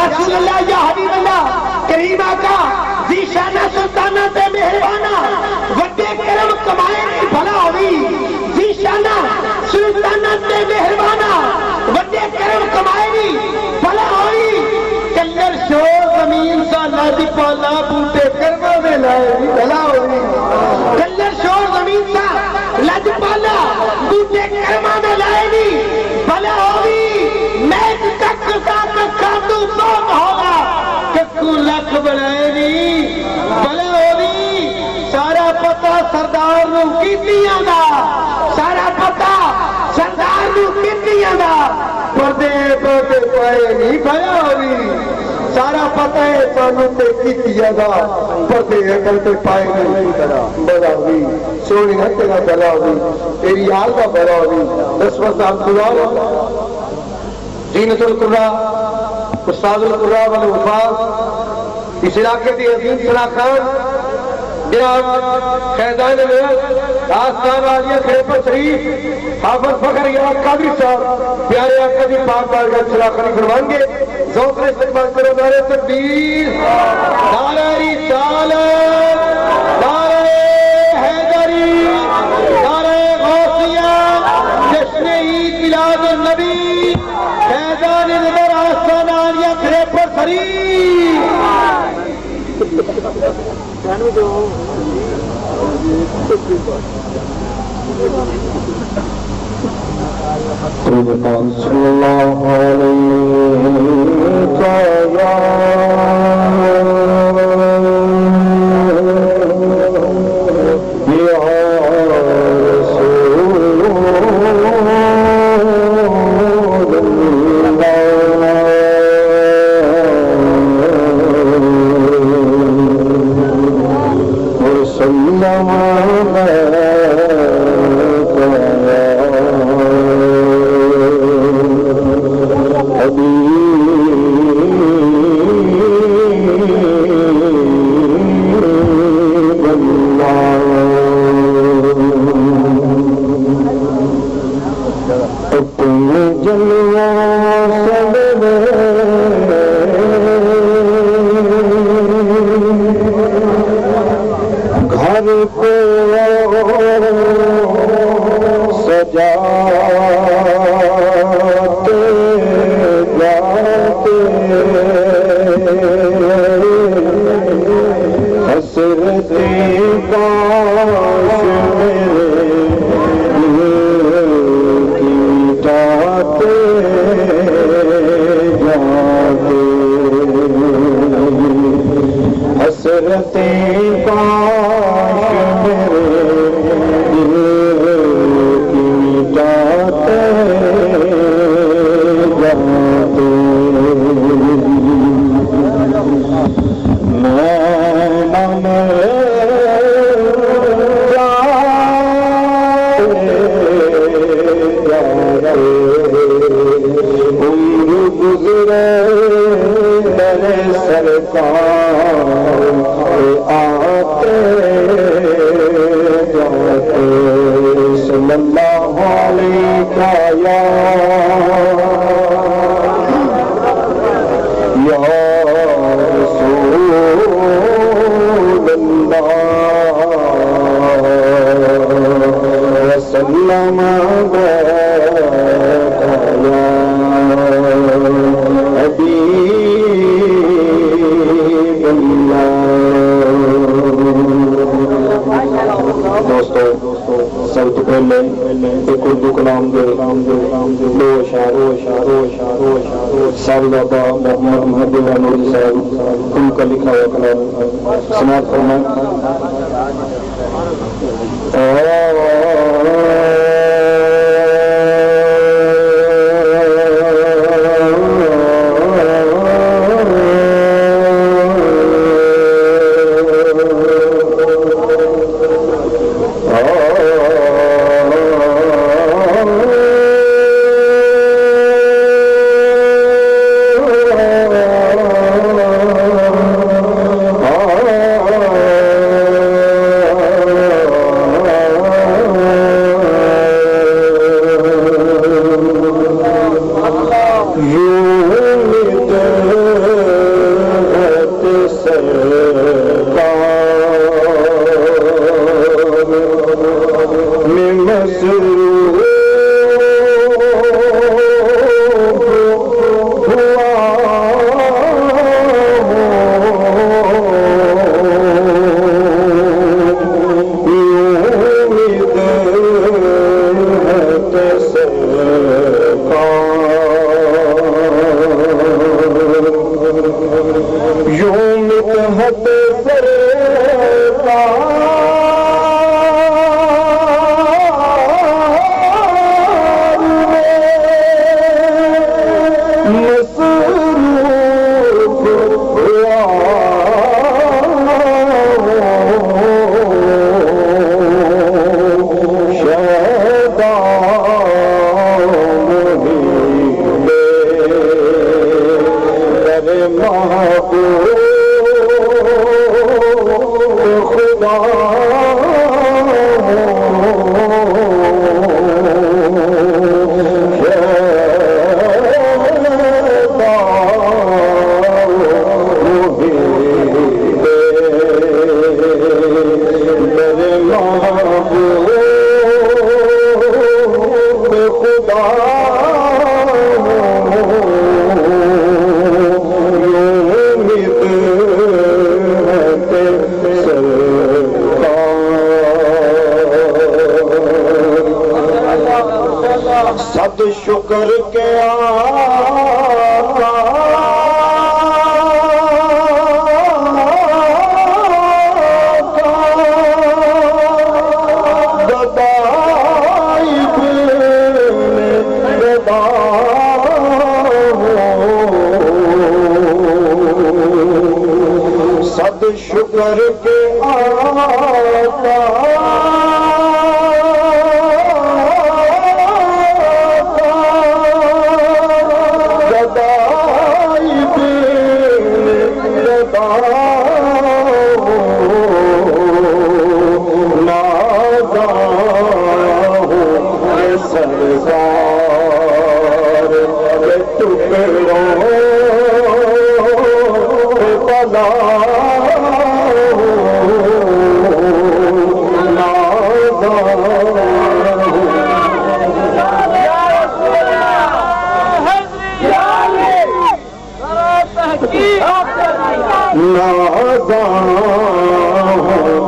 رسول اللہ یا حبیب اللہ کریم آقا ذیشانہ سلطانہ تے مہربانہ وڈے کرم کمائے نہیں بھلا ہوئی ذیشانہ سلطانہ تے مہربانہ وڈے کرم کمائے نہیں بھلا ہوئی کلر شور زمین سا لادی پالا بوٹے کرما میں لائے بھلا ہوئی کلر شور زمین سا لادی پالا بوٹے کرما میں لائے نہیں بھلا ہوئی میں تک ساتھ کھاتو سوت ہوگا ککو لکھ بڑھائے نہیں بھلا ہوئی سارا پتہ سردار نو کیتیاں دا سارا پتہ سردار نو کیتیاں دا پردے پردے پائے نہیں بھلا ہوئی سارا پتہ ہے سانو تے کیتیاں دا پردے پردے پائے نہیں بھلا ہوئی سونی ہتھے کا بھلا ہوئی تیری حال کا بھلا ہوئی 10 صاحب دعا زینت القرآ استاد القرآ والوفاظ اس علاقے کی عظیم شناخت جناب خیزان ملت آستان عالیہ خلیفہ شریف حافظ فخر یاد قادری صاحب پیارے آقا جی پاک بارگاہ شناخت فرمائیں گے ذوق سے استقبال کرو نعرہ تکبیر نعرہ رسالت نعرہ حیدری نعرہ غوثیہ جشن عید میلاد النبی فیضان نظر آستان عالیہ خلیفہ شریف صلی اللہ علیہ یوں مدحت سرکار صد شکر کے آقا گدائی گدا صد شکر کے آقا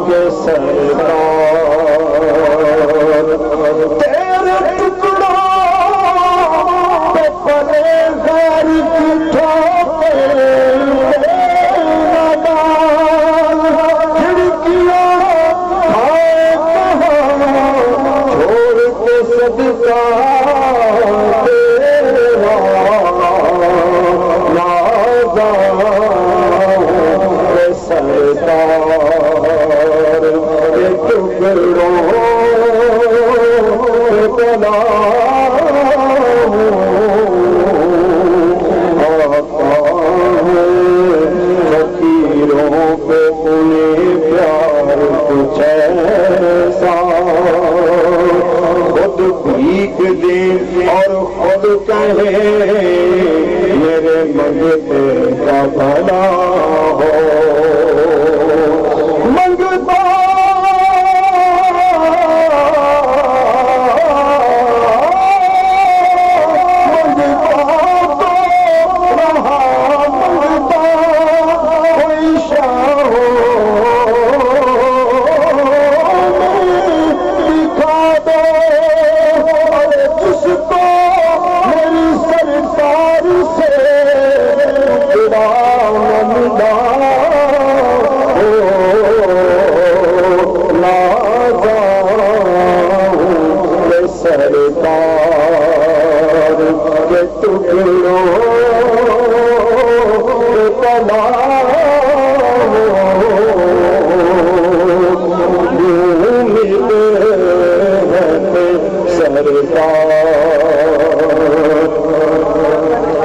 کے سردار تیرے ٹکڑا پہ پلے غیر کی ٹھوکے کھڑکیاں آئے کہاں چھوڑ کے صدقہ تیرا سردار ٹکڑوں بنا فقیروں پہ انہیں پیار کچھ ایسا خود بھیک دے اور خود کہے میرے منگتے کا بھلا ہو